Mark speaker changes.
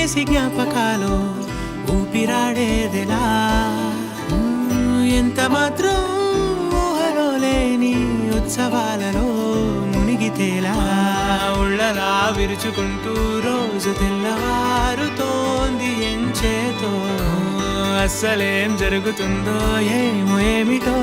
Speaker 1: చేసి జ్ఞాపకాలు ఊపిరాడేదెలా ఎంత మాత్రం ఊహలో లేని ఉత్సవాలలో మునిగితేలా ఉళ్ళలా విరుచుకుంటూ రోజు తెల్లవారుతోంది ఎంచేతో అస్సలేం జరుగుతుందో ఏమో ఏమిటో